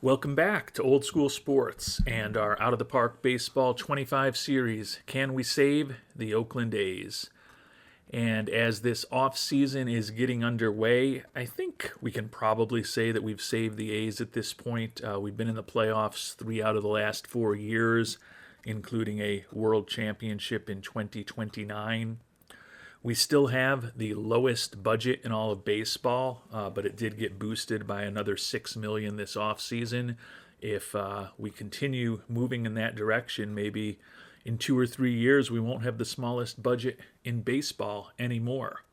Welcome back to Old School Sports and our Out of the Park Baseball 25 series, Can We Save the Oakland A's? And as this off-season is getting underway, I think we can probably say that we've saved the A's at this point. We've been in the playoffs 3 out of the last 4 years, including a World Championship in 2029. We still have the lowest budget in all of baseball, but it did get boosted by another $6 million this offseason. If we continue moving in that direction, maybe in 2 or 3 years we won't have the smallest budget in baseball anymore.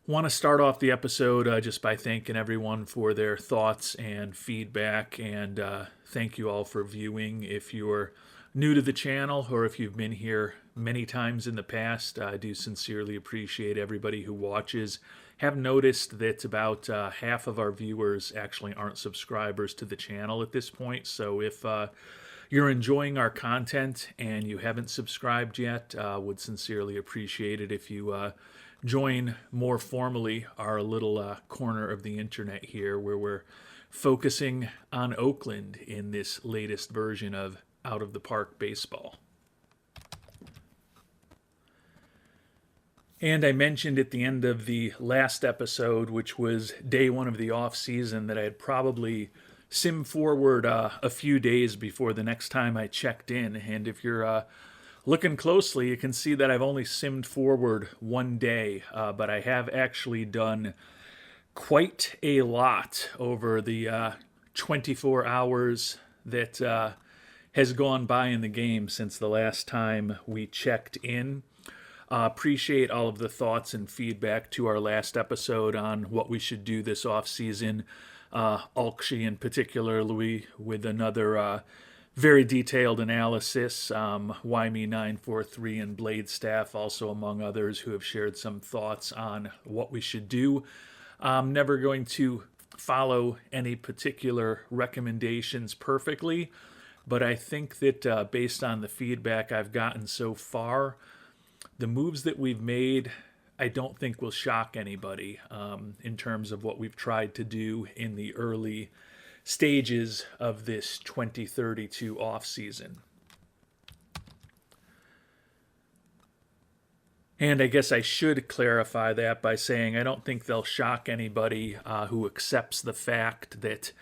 Want to start off the episode just by thanking everyone for their thoughts and feedback, and thank you all for viewing. If you're new to the channel or if you've been here many times in the past, I do sincerely appreciate everybody who watches. Have noticed that about half of our viewers actually aren't subscribers to the channel at this point, so if you're enjoying our content and you haven't subscribed yet, would sincerely appreciate it if you join more formally our little corner of the internet here, where we're focusing on Oakland in this latest version of Out of the Park Baseball. And I mentioned at the end of the last episode, which was day 1 of the off season, that I had probably sim forward a few days before the next time I checked in. And if you're looking closely, you can see that I've only simmed forward 1 day, but I have actually done quite a lot over the 24 hours that has gone by in the game since the last time we checked in. Appreciate all of the thoughts and feedback to our last episode on what we should do this offseason. Alkshy in particularly with another very detailed analysis. YME943 and Blade Staff also among others who have shared some thoughts on what we should do. I'm never going to follow any particular recommendations perfectly, but I think that based on the feedback I've gotten so far, the moves that we've made, I don't think will shock anybody in terms of what we've tried to do in the early stages of this 2032 offseason. And I guess I should clarify that by saying I don't think they'll shock anybody who accepts the fact that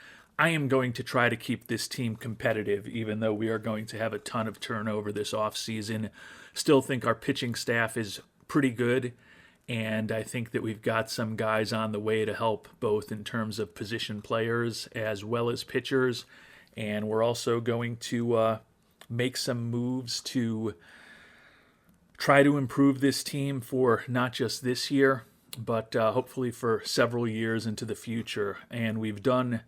I am going to try to keep this team competitive, even though we are going to have a ton of turnover this offseason. Still think our pitching staff is pretty good, and I think that we've got some guys on the way to help both in terms of position players as well as pitchers. And we're also going to make some moves to try to improve this team for not just this year, but hopefully for several years into the future. And we've done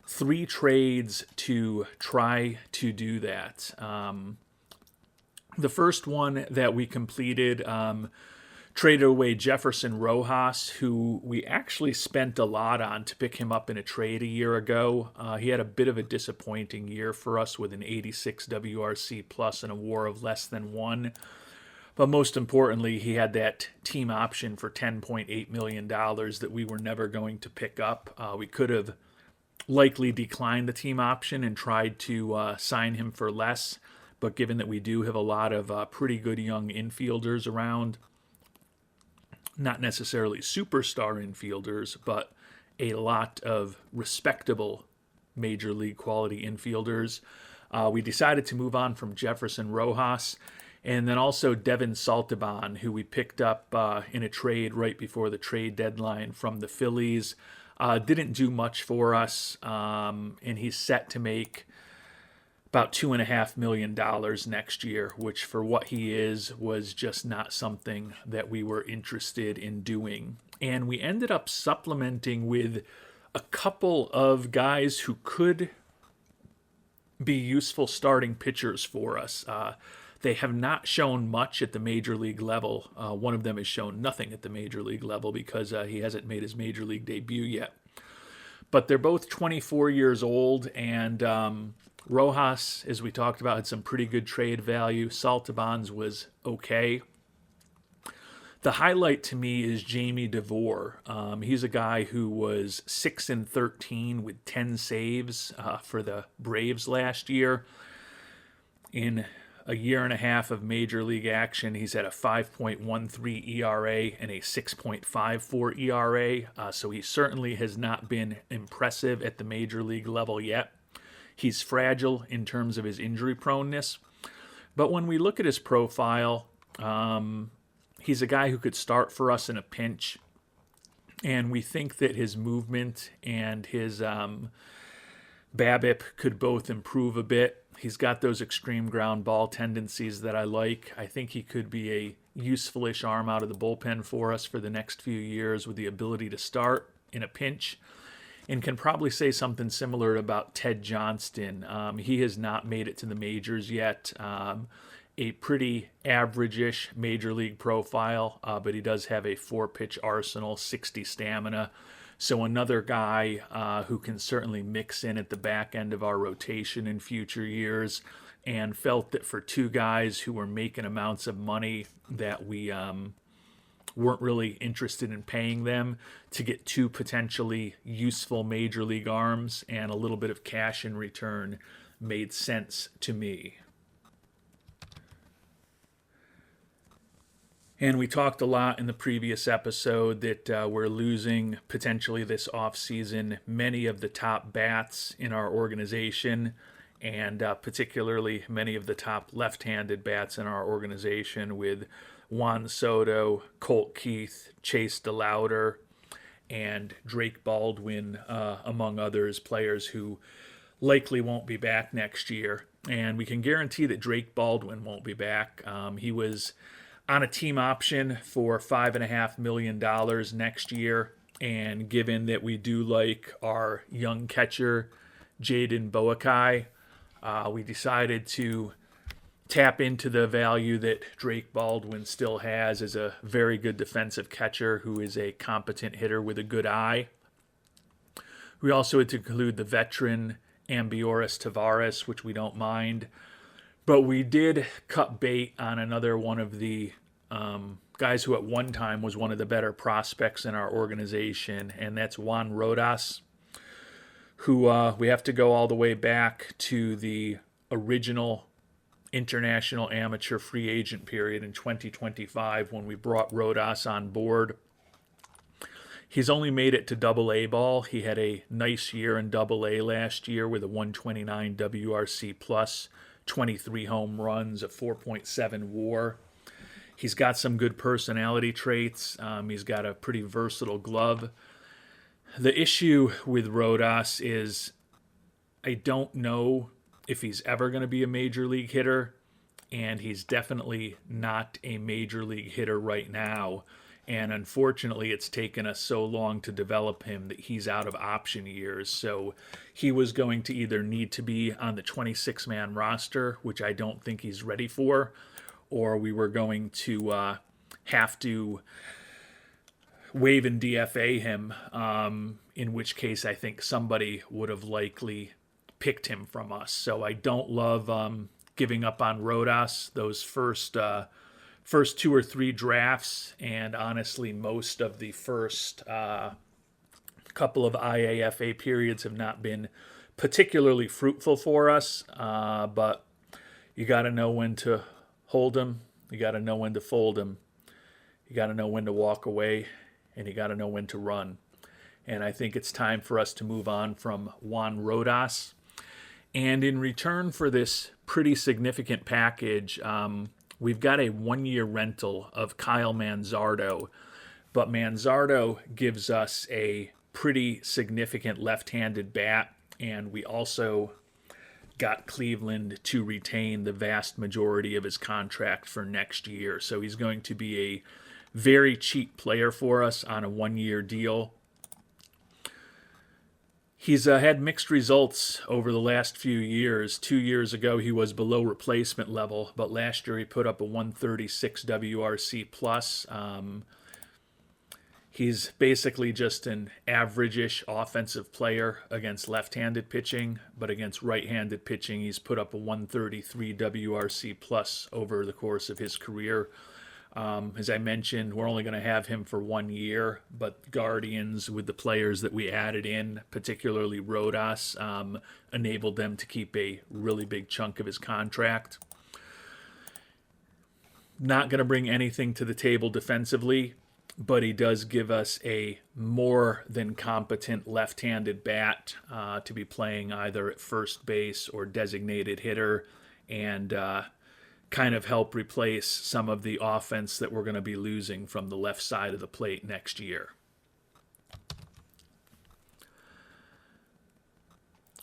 3 trades to try to do that. The first one that we completed traded away Jefferson Rojas, who we actually spent a lot on to pick him up in a trade a year ago. He had a bit of a disappointing year for us with an 86 WRC plus and a WAR of less than 1. But most importantly, he had that team option for $10.8 million that we were never going to pick up. We could have likely declined the team option and tried to sign him for less. But given that we do have a lot of pretty good young infielders around, not necessarily superstar infielders, but a lot of respectable major league quality infielders, we decided to move on from Jefferson Rojas. And then also Devin Saltaban, who we picked up in a trade right before the trade deadline from the Phillies. Didn't do much for us, and he's set to make about $2.5 million next year, which for what he is was just not something that we were interested in doing. And we ended up supplementing with a couple of guys who could be useful starting pitchers for us. They have not shown much at the major league level. One of them has shown nothing at the major league level because he hasn't made his major league debut yet. But they're both 24 years old, and Rojas, as we talked about, had some pretty good trade value. Saltaban's was okay. The highlight to me is Jamie DeVore. He's a guy who was 6-13 with 10 saves for the Braves last year. In a year and a half of major league action, he's had a 5.13 ERA and a 6.54 ERA, so he certainly has not been impressive at the major league level yet. He's fragile in terms of his injury proneness, but when we look at his profile, he's a guy who could start for us in a pinch, and we think that his movement and his BABIP could both improve a bit. He's got those extreme ground ball tendencies that I like. I think he could be a useful-ish arm out of the bullpen for us for the next few years with the ability to start in a pinch, and can probably say something similar about Ted Johnston. He has not made it to the majors yet. A pretty average-ish major league profile, but he does have a 4-pitch arsenal, 60 stamina. So another guy who can certainly mix in at the back end of our rotation in future years, and felt that for two guys who were making amounts of money that we weren't really interested in paying them, to get two potentially useful major league arms and a little bit of cash in return made sense to me. And we talked a lot in the previous episode that we're losing potentially this offseason many of the top bats in our organization, and particularly many of the top left-handed bats in our organization, with Juan Soto, Colt Keith, Chase DeLauder, and Drake Baldwin, among others, players who likely won't be back next year. And we can guarantee that Drake Baldwin won't be back. He was on a team option for $5.5 million next year, and given that we do like our young catcher, Jaden Boakai, we decided to tap into the value that Drake Baldwin still has as a very good defensive catcher who is a competent hitter with a good eye. We also had to include the veteran Ambioris Tavares, which we don't mind. But we did cut bait on another one of the guys who at one time was one of the better prospects in our organization, and that's Juan Rojas, who we have to go all the way back to the original international amateur free agent period in 2025 when we brought Rodas on board. He's only made it to Double-A ball. He had a nice year in Double-A last year with a 129 WRC plus, 23 home runs, a 4.7 WAR. He's got some good personality traits. He's got a pretty versatile glove. The issue with Rodas is I don't know if he's ever going to be a major league hitter, and he's definitely not a major league hitter right now. And unfortunately, it's taken us so long to develop him that he's out of option years. So he was going to either need to be on the 26-man roster, which I don't think he's ready for, or we were going to have to waive and DFA him, in which case I think somebody would have likely picked him from us. So I don't love giving up on Rodas those first 2 or 3 drafts, and honestly most of the first couple of IAFA periods have not been particularly fruitful for us, but you got to know when to hold them, you got to know when to fold them, you got to know when to walk away, and you got to know when to run. And I think it's time for us to move on from Juan Rodas. And in return for this pretty significant package, we've got a 1-year rental of Kyle Manzardo, but Manzardo gives us a pretty significant left-handed bat, and we also got Cleveland to retain the vast majority of his contract for next year. So he's going to be a very cheap player for us on a 1-year deal. He's had mixed results over the last few years. 2 years ago, he was below replacement level, but last year he put up a 136 WRC plus. He's basically just an average-ish offensive player against left-handed pitching, but against right-handed pitching, he's put up a 133 WRC plus over the course of his career. As I mentioned, we're only going to have him for 1 year, but Guardians, with the players that we added in, particularly Rojas, enabled them to keep a really big chunk of his contract. Not going to bring anything to the table defensively, but he does give us a more than competent left-handed bat to be playing either at first base or designated hitter, and kind of help replace some of the offense that we're going to be losing from the left side of the plate next year.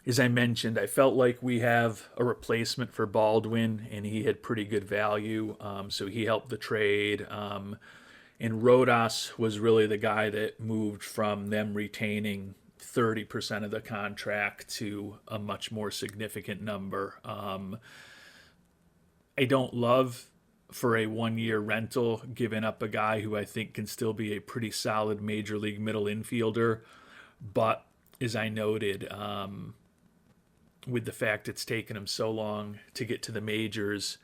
As I mentioned, I felt like we have a replacement for Baldwin, and he had pretty good value, so he helped the trade. And Rodas was really the guy that moved from them retaining 30% of the contract to a much more significant number. I don't love, for a 1-year rental, giving up a guy who I think can still be a pretty solid major league middle infielder. But as I noted, with the fact it's taken him so long to get to the majors,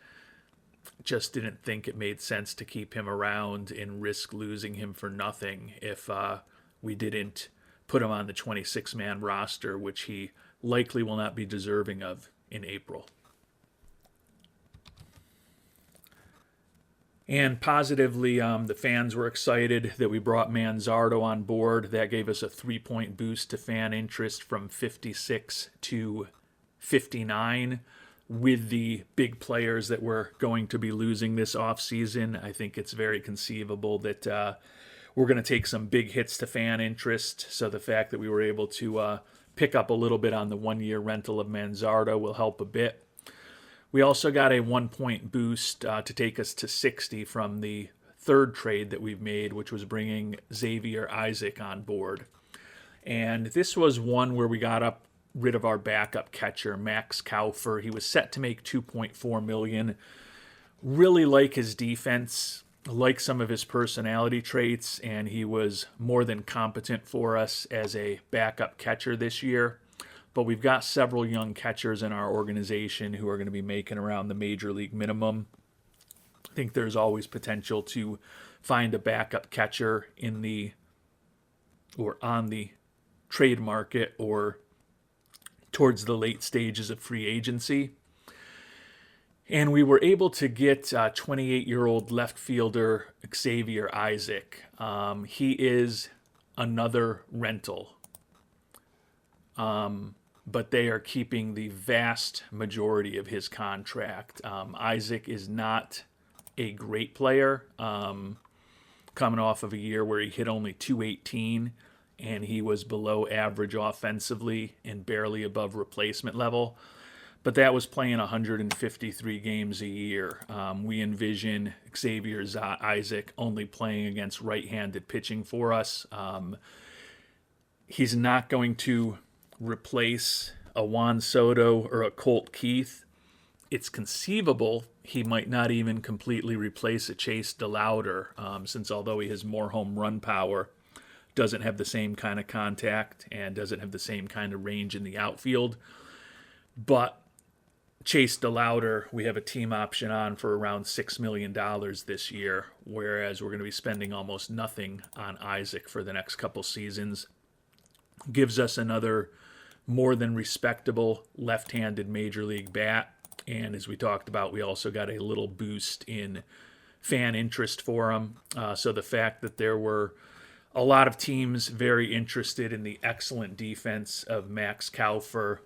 just didn't think it made sense to keep him around and risk losing him for nothing if we didn't put him on the 26-man roster, which he likely will not be deserving of in April. And positively, the fans were excited that we brought Manzardo on board. That gave us a 3-point boost to fan interest from 56 to 59. With the big players that we're going to be losing this offseason, I think it's very conceivable that we're going to take some big hits to fan interest. So the fact that we were able to pick up a little bit on the 1-year rental of Manzardo will help a bit. We also got a 1-point boost to take us to 60 from the third trade that we've made, which was bringing Xavier Isaac on board. And this was one where we got rid of our backup catcher, Max Kaufer. He was set to make $2.4 million. Really like his defense, like some of his personality traits, and he was more than competent for us as a backup catcher this year. But we've got several young catchers in our organization who are going to be making around the major league minimum. I think there's always potential to find a backup catcher on the trade market or towards the late stages of free agency. And we were able to get 28-year-old left fielder Xavier Isaac. He is another rental. But they are keeping the vast majority of his contract. Isaac is not a great player, coming off of a year where he hit only .218, and he was below average offensively and barely above replacement level. But that was playing 153 games a year. We envision Xavier Isaac only playing against right-handed pitching for us. He's not going to replace a Juan Soto or a Colt Keith. It's conceivable he might not even completely replace a Chase DeLauder, since although he has more home run power, doesn't have the same kind of contact and doesn't have the same kind of range in the outfield. But Chase DeLauder, we have a team option on for around $6 million this year, whereas we're going to be spending almost nothing on Isaac for the next couple seasons. Gives us another more than respectable left-handed major league bat. And as we talked about, we also got a little boost in fan interest for him. So the fact that there were a lot of teams very interested in the excellent defense of Max Kaufer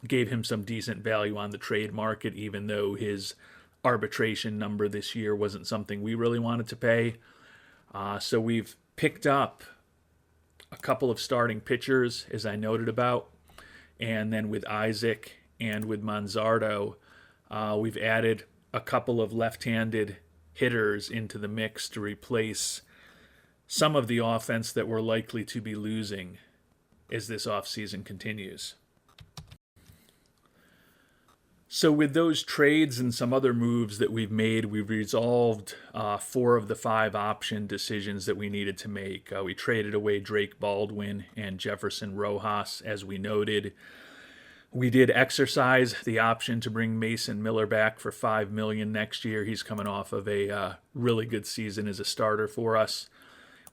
gave him some decent value on the trade market, even though his arbitration number this year wasn't something we really wanted to pay. So we've picked up a couple of starting pitchers, as I noted about, and then with Isaac and with Manzardo, we've added a couple of left-handed hitters into the mix to replace some of the offense that we're likely to be losing as this offseason continues. So with those trades and some other moves that we've made, we've resolved 4 of the 5 option decisions that we needed to make. We traded away Drake Baldwin and Jefferson Rojas, as we noted. We did exercise the option to bring Mason Miller back for $5 million next year. He's coming off of a really good season as a starter for us.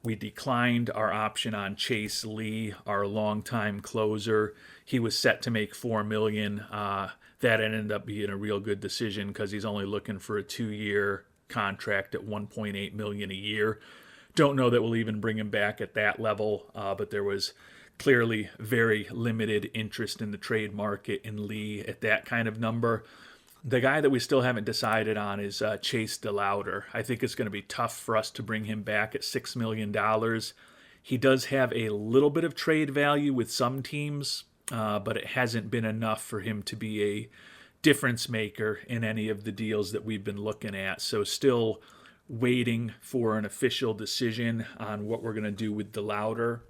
We declined our option on Chase Lee, our longtime closer. He was set to make $4 million. That ended up being a real good decision because he's only looking for a 2-year contract at $1.8 million a year. Don't know that we'll even bring him back at that level, but there was clearly very limited interest in the trade market in Lee at that kind of number. The guy that we still haven't decided on is Chase DeLauder. I think it's going to be tough for us to bring him back at $6 million. He does have a little bit of trade value with some teams, but it hasn't been enough for him to be a difference maker in any of the deals that we've been looking at. So still waiting for an official decision on what we're going to do with DeLauder.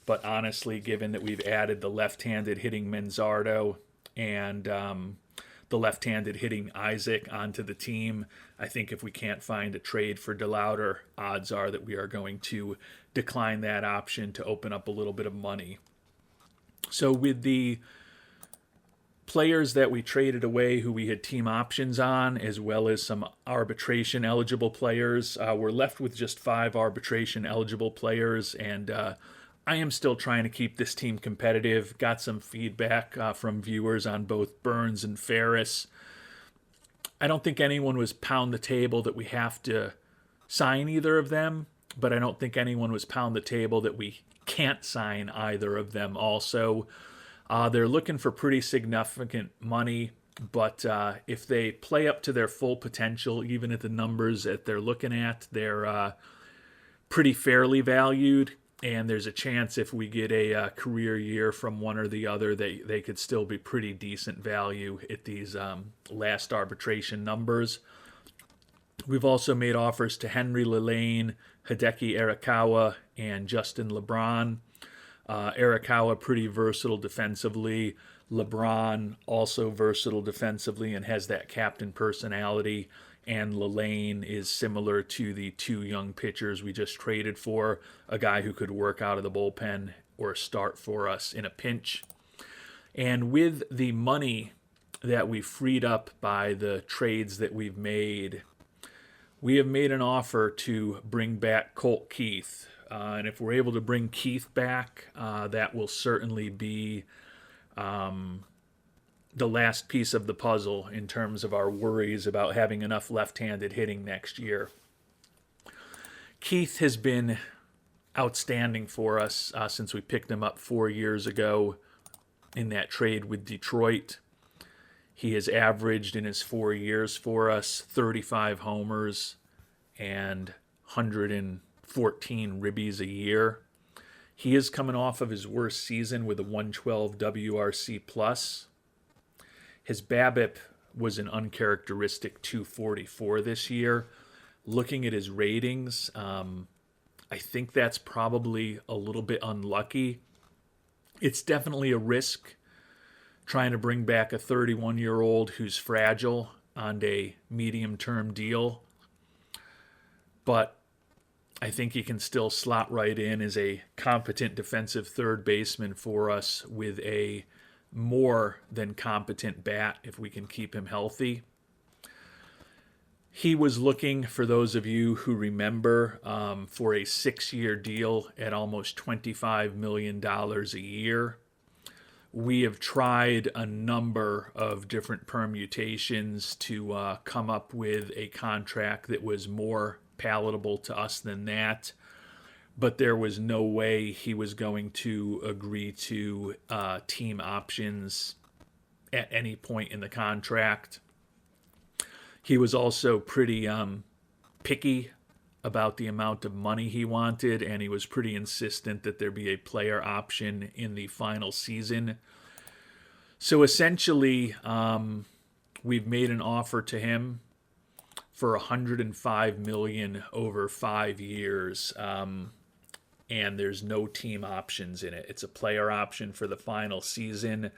But honestly, given that we've added the left-handed hitting Manzardo and the left-handed hitting Isaac onto the team, I think if we can't find a trade for DeLauder, odds are that we are going to decline that option to open up a little bit of money. So with the players that we traded away who we had team options on, as well as some arbitration eligible players, we're left with just 5 arbitration eligible players, and I am still trying to keep this team competitive. Got some feedback from viewers on both Burns and Ferris. I don't think anyone was pound the table that we have to sign either of them, but I don't think anyone was pound the table that we can't sign either of them also. They're looking for pretty significant money, but if they play up to their full potential, even at the numbers that they're looking at, they're pretty fairly valued. And there's a chance if we get a career year from one or the other, they could still be pretty decent value at these last arbitration numbers. We've also made offers to Henry Lillane, Hideki Arakawa, and Justin LeBron. Arakawa pretty versatile defensively. LeBron also versatile defensively and has that captain personality. And Lillane is similar to the 2 young pitchers we just traded for, a guy who could work out of the bullpen or start for us in a pinch. And with the money that we freed up by the trades that we've made, we have made an offer to bring back Colt Keith. And if we're able to bring Keith back, that will certainly be the last piece of the puzzle in terms of our worries about having enough left-handed hitting next year. Keith has been outstanding for us since we picked him up 4 years ago in that trade with Detroit. He has averaged in his 4 years for us 35 homers and 114 ribbies a year. He is coming off of his worst season with a 112 WRC+. His BABIP was an uncharacteristic 244 this year. Looking at his ratings, I think that's probably a little bit unlucky. It's definitely a risk trying to bring back a 31-year-old who's fragile on a medium-term deal. But I think he can still slot right in as a competent defensive third baseman for us with a more than competent bat if we can keep him healthy. He was looking, for those of you who remember, for a 6-year deal at almost $25 million a year. We have tried a number of different permutations to come up with a contract that was more palatable to us than that. But there was no way he was going to agree to team options at any point in the contract. He was also pretty picky about the amount of money he wanted, and he was pretty insistent that there be a player option in the final season. So essentially, we've made an offer to him for $105 million over 5 years. And there's no team options in it. It's a player option for the final season.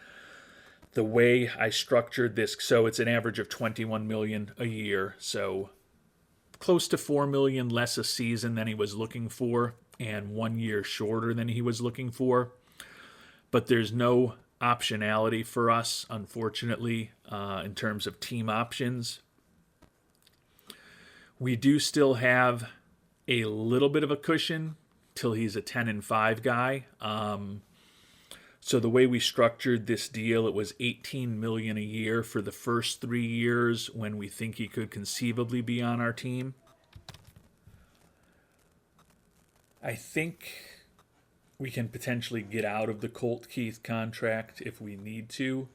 The way I structured this, so it's an average of $21 million a year, so close to $4 million less a season than he was looking for, and 1 year shorter than he was looking for. But there's no optionality for us, unfortunately, in terms of team options. We do still have a little bit of a cushion till he's a 10-5 guy. So the way we structured this deal, it was $18 million a year for the first 3 years when we think he could conceivably be on our team. I think we can potentially get out of the Colt Keith contract if we need to,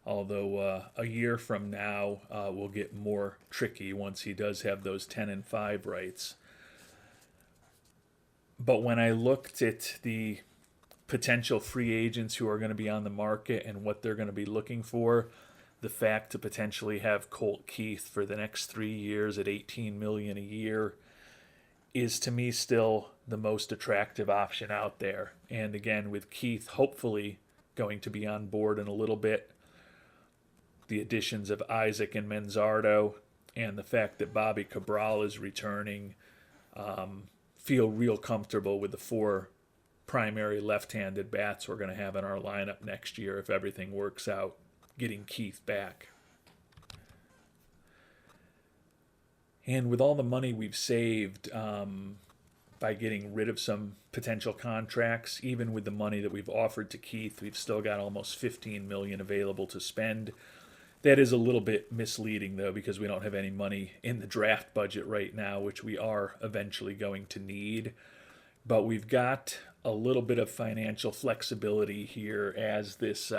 although a year from now will get more tricky once he does have those 10-5 rights. But when I looked at the potential free agents who are going to be on the market and what they're going to be looking for, the fact to potentially have Colt Keith for the next 3 years at $18 million a year is to me still the most attractive option out there. And again, with Keith hopefully going to be on board in a little bit, the additions of Isaac and Manzardo, and the fact that Bobby Cabral is returning, feel real comfortable with the 4 primary left-handed bats we're going to have in our lineup next year if everything works out, getting Keith back. And with all the money we've saved by getting rid of some potential contracts, even with the money that we've offered to Keith, we've still got almost $15 million available to spend. That is a little bit misleading, though, because we don't have any money in the draft budget right now, which we are eventually going to need. But we've got a little bit of financial flexibility here as this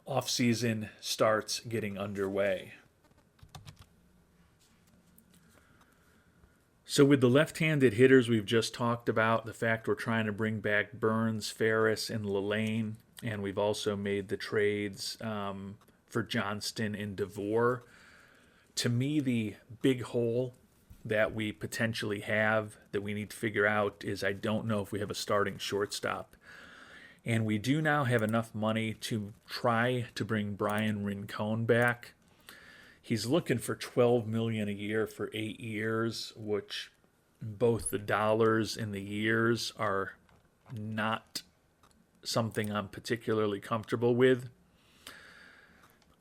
off-season starts getting underway. So with the left-handed hitters we've just talked about, the fact we're trying to bring back Burns, Ferris, and Lillane, and we've also made the trades for Johnston and DeVore. To me, the big hole that we potentially have that we need to figure out is I don't know if we have a starting shortstop. And we do now have enough money to try to bring Brian Rincon back. He's looking for $12 million a year for 8 years, which both the dollars and the years are not something I'm particularly comfortable with.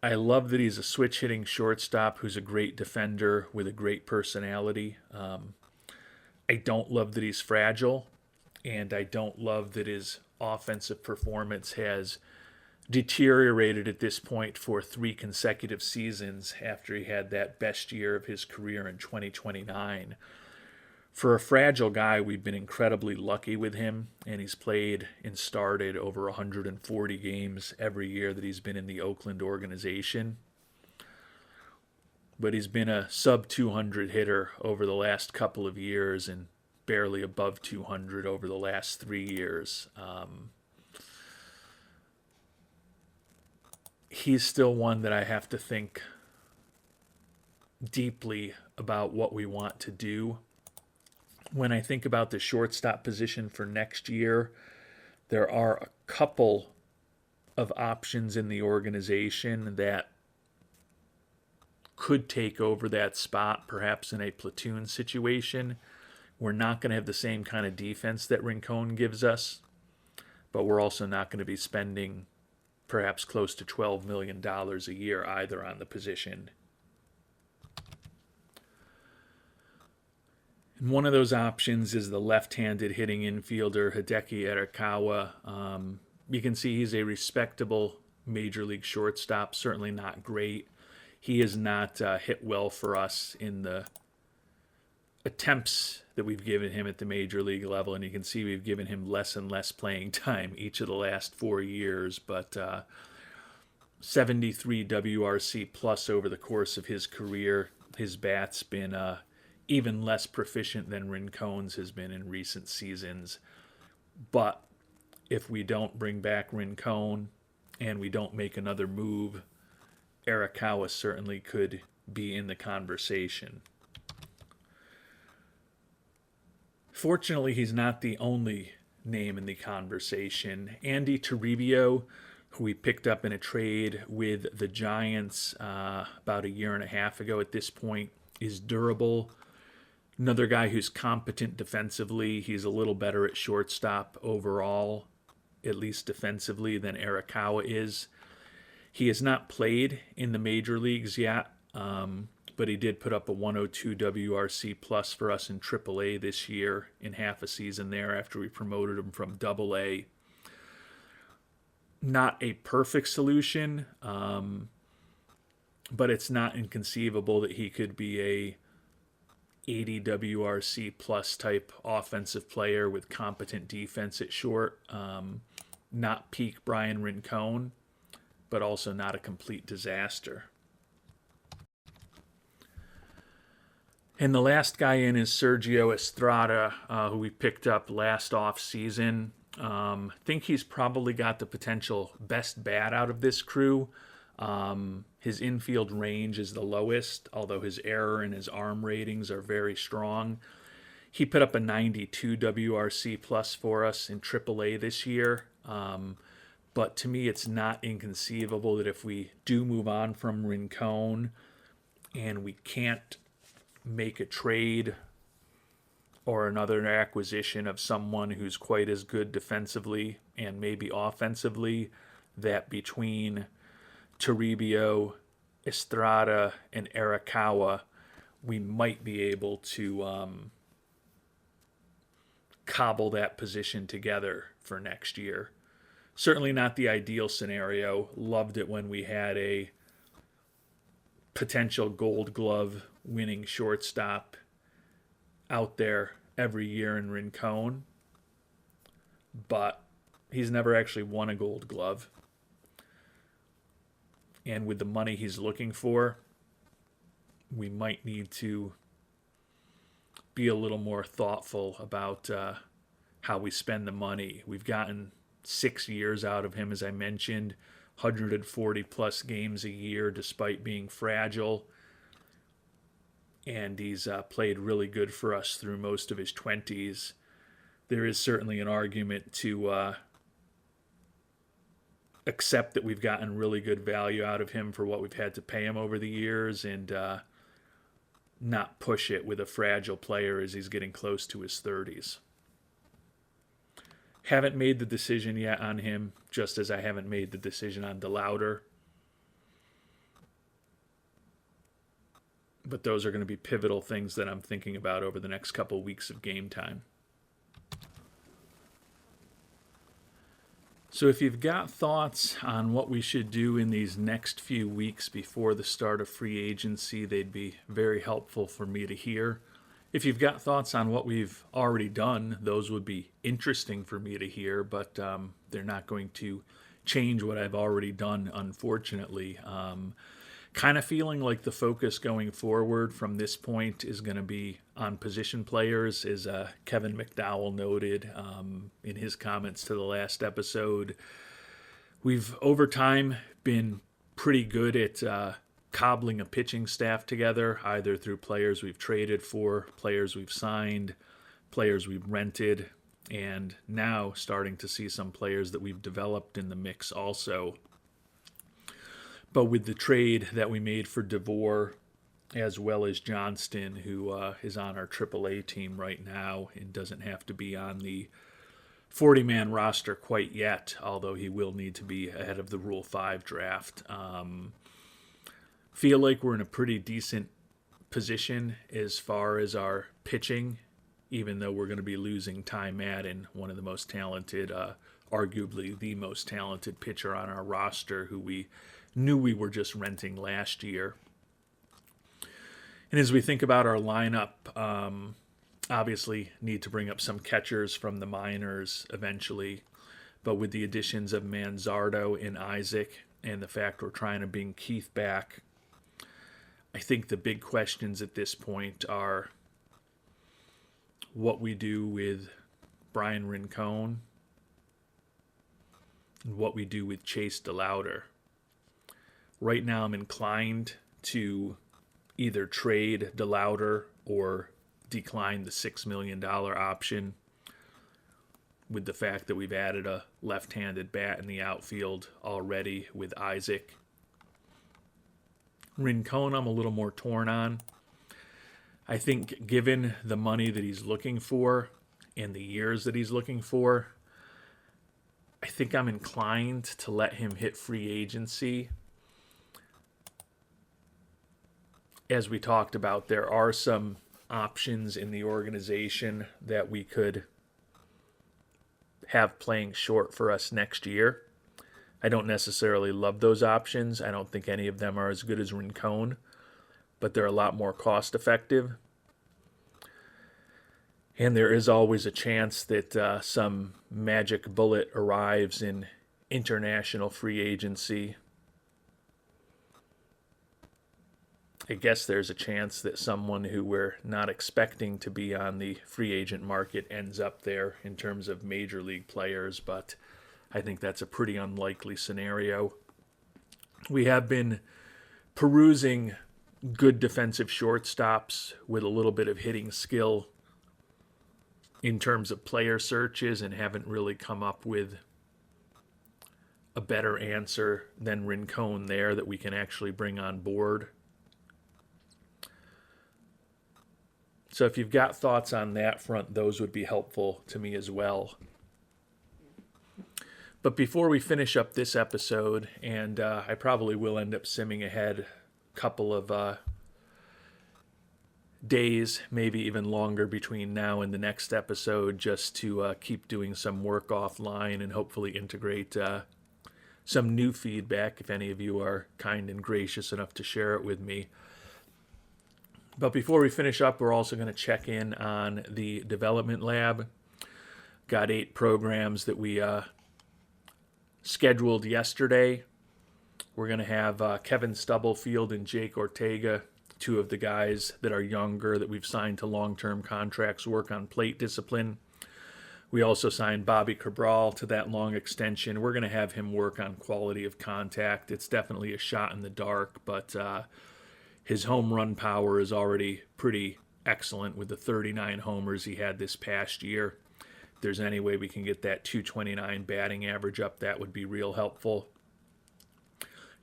I love that he's a switch-hitting shortstop who's a great defender with a great personality. I don't love that he's fragile, and I don't love that his offensive performance has deteriorated at this point for 3 consecutive seasons after he had that best year of his career in 2029. For a fragile guy, we've been incredibly lucky with him, and he's played and started over 140 games every year that he's been in the Oakland organization. But he's been a sub-200 hitter over the last couple of years and barely above 200 over the last 3 years. He's still one that I have to think deeply about what we want to do. When I think about the shortstop position for next year, there are a couple of options in the organization that could take over that spot, perhaps in a platoon situation. We're not going to have the same kind of defense that Rincon gives us, but we're also not going to be spending perhaps close to $12 million a year either on the position. And one of those options is the left-handed hitting infielder Hideki Arakawa. You can see he's a respectable major league shortstop, certainly not great. He has not hit well for us in the attempts that we've given him at the major league level, and you can see we've given him less and less playing time each of the last 4 years, but 73 WRC plus over the course of his career. His bat's been even less proficient than Rincon's has been in recent seasons. But if we don't bring back Rincon and we don't make another move, Arakawa certainly could be in the conversation. Fortunately, he's not the only name in the conversation. Andy Toribio, who we picked up in a trade with the Giants about a year and a half ago at this point, is durable. Another guy who's competent defensively. He's a little better at shortstop overall. at least defensively, than Arakawa is. He has not played in the major leagues yet, but he did put up a 102 WRC plus for us in AAA this year in half a season there after we promoted him from AA. Not a perfect solution, but it's not inconceivable that he could be a 80 WRC plus type offensive player with competent defense at short. Not peak Brian Rincon, but also not a complete disaster. And the last guy in is Sergio Estrada, who we picked up last off season. Think he's probably got the potential best bat out of this crew. His infield range is the lowest, although his error and his arm ratings are very strong. He put up a 92 WRC plus for us in AAA this year. But to me, it's not inconceivable that if we do move on from Rincon and we can't make a trade or another acquisition of someone who's quite as good defensively and maybe offensively, that between Toribio, Estrada, and Arakawa, we might be able to cobble that position together for next year. Certainly not the ideal scenario. Loved it when we had a potential Gold Glove winning shortstop out there every year in Rincon, but he's never actually won a Gold Glove. And with the money he's looking for, we might need to be a little more thoughtful about how we spend the money. We've gotten 6 years out of him, as I mentioned, 140 plus games a year despite being fragile. And he's played really good for us through most of his 20s. There is certainly an argument to accept that we've gotten really good value out of him for what we've had to pay him over the years, and not push it with a fragile player as he's getting close to his 30s. Haven't made the decision yet on him, just as I haven't made the decision on DeLauder. But those are going to be pivotal things that I'm thinking about over the next couple weeks of game time. So if you've got thoughts on what we should do in these next few weeks before the start of free agency, they'd be very helpful for me to hear. If you've got thoughts on what we've already done, those would be interesting for me to hear, but they're not going to change what I've already done, unfortunately. Kind of feeling like the focus going forward from this point is going to be on position players, as Kevin McDowell noted in his comments to the last episode. We've, over time, been pretty good at cobbling a pitching staff together, either through players we've traded for, players we've signed, players we've rented, and now starting to see some players that we've developed in the mix also. But with the trade that we made for DeVore, as well as Johnston, who is on our AAA team right now and doesn't have to be on the 40-man roster quite yet, although he will need to be ahead of the Rule 5 draft. Feel like we're in a pretty decent position as far as our pitching, even though we're going to be losing Ty Madden, one of the most talented, arguably the most talented pitcher on our roster, who we knew we were just renting last year. And as we think about our lineup, obviously need to bring up some catchers from the minors eventually, but with the additions of Manzardo and Isaac and the fact we're trying to bring Keith back, I think the big questions at this point are what we do with Brian Rincon and what we do with Chase DeLauder. Right now I'm inclined to either trade DeLauder or decline the $6 million option, with the fact that we've added a left-handed bat in the outfield already with Isaac. Rincon I'm a little more torn on. I think given the money that he's looking for and the years that he's looking for, I think I'm inclined to let him hit free agency. As we talked about, there are some options in the organization that we could have playing short for us next year. I don't necessarily love those options. I don't think any of them are as good as Rincon, but they're a lot more cost effective. And there is always a chance that some magic bullet arrives in international free agency. I guess there's a chance that someone who we're not expecting to be on the free agent market ends up there in terms of major league players, but I think that's a pretty unlikely scenario. We have been perusing good defensive shortstops with a little bit of hitting skill in terms of player searches and haven't really come up with a better answer than Rincon there that we can actually bring on board. So if you've got thoughts on that front, those would be helpful to me as well. But before we finish up this episode, and I probably will end up simming ahead a couple of days, maybe even longer between now and the next episode, just to keep doing some work offline and hopefully integrate some new feedback if any of you are kind and gracious enough to share it with me. But before we finish up, we're also going to check in on the development lab. Got 8 programs that we scheduled yesterday. We're going to have Kevin Stubblefield and Jake Ortega, 2 of the guys that are younger that we've signed to long-term contracts, work on plate discipline. We also signed Bobby Cabral to that long extension. We're going to have him work on quality of contact. It's definitely a shot in the dark, but his home run power is already pretty excellent with the 39 homers he had this past year. If there's any way we can get that 229 batting average up, that would be real helpful.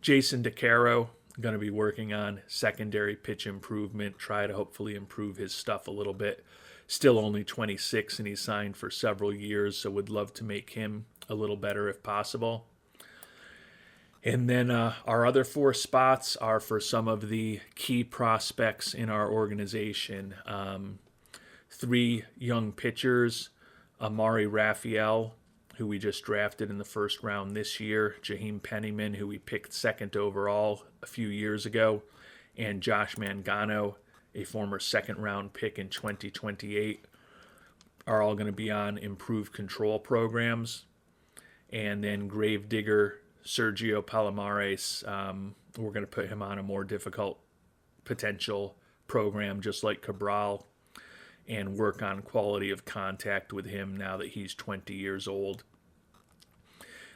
Jason DeCaro, going to be working on secondary pitch improvement, try to hopefully improve his stuff a little bit. Still only 26 and he's signed for several years, so would love to make him a little better if possible. And then our other 4 spots are for some of the key prospects in our organization. 3 young pitchers, Amari Raphael, who we just drafted in the first round this year, Jaheim Pennyman, who we picked 2nd overall a few years ago, and Josh Mangano, a former 2nd round pick in 2028, are all going to be on improved control programs. And then Gravedigger Sergio Palomares, we're going to put him on a more difficult potential program just like Cabral and work on quality of contact with him now that he's 20 years old.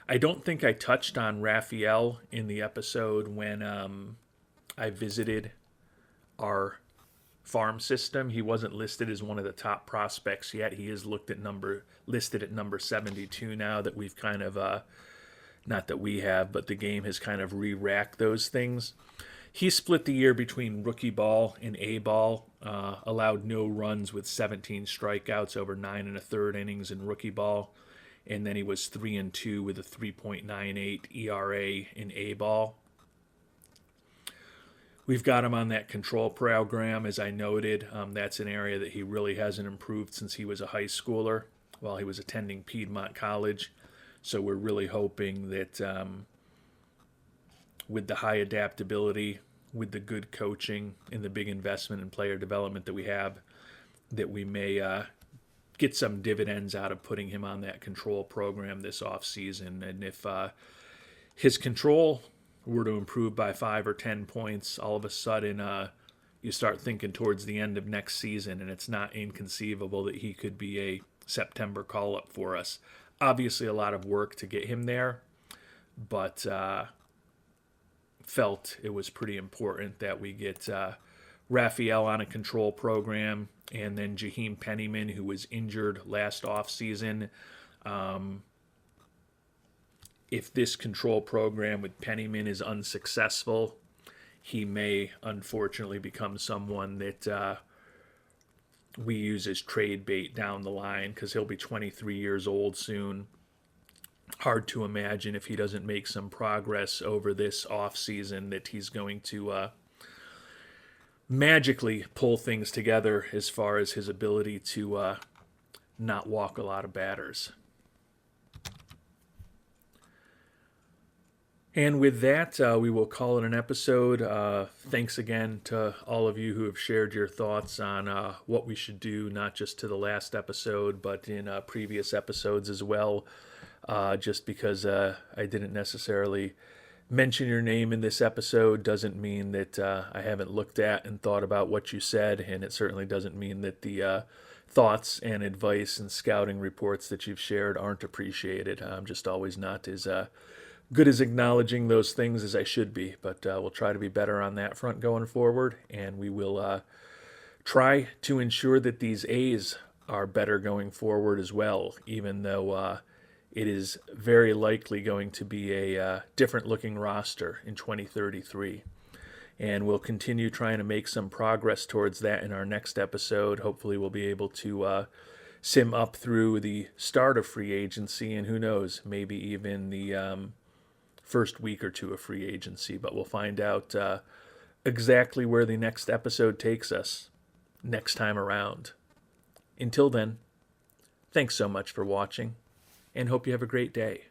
I don't think I touched on Raphael in the episode when I visited our farm system. He wasn't listed as one of the top prospects yet. He is listed at number 72 now that we've kind of not that we have, but the game has kind of re-racked those things. He split the year between rookie ball and A ball, allowed no runs with 17 strikeouts over 9 1/3 innings in rookie ball, and then he was 3-2 with a 3.98 ERA in A ball. We've got him on that control program, as I noted. That's an area that he really hasn't improved since he was a high schooler while he was attending Piedmont College. So we're really hoping that with the high adaptability, with the good coaching, and the big investment in player development that we have, that we may get some dividends out of putting him on that control program this offseason. And if his control were to improve by 5 or 10 points, all of a sudden you start thinking towards the end of next season, and it's not inconceivable that he could be a September call-up for us. Obviously a lot of work to get him there, but felt it was pretty important that we get Raphael on a control program, and then Jaheim Pennyman, who was injured last offseason. If this control program with Pennyman is unsuccessful, he may unfortunately become someone that we use as trade bait down the line, because he'll be 23 years old soon. hard to imagine if he doesn't make some progress over this offseason that he's going to magically pull things together as far as his ability to not walk a lot of batters. And with that, we will call it an episode. Thanks again to all of you who have shared your thoughts on what we should do, not just to the last episode, but in previous episodes as well. Just because I didn't necessarily mention your name in this episode doesn't mean that I haven't looked at and thought about what you said, and it certainly doesn't mean that the thoughts and advice and scouting reports that you've shared aren't appreciated. I'm just always not as good as acknowledging those things as I should be, but we'll try to be better on that front going forward, and we will try to ensure that these A's are better going forward as well, even though it is very likely going to be a different looking roster in 2033. And we'll continue trying to make some progress towards that in our next episode. Hopefully we'll be able to sim up through the start of free agency, and who knows, maybe even the first week or two of free agency. But we'll find out exactly where the next episode takes us next time around. Until then, thanks so much for watching, and hope you have a great day.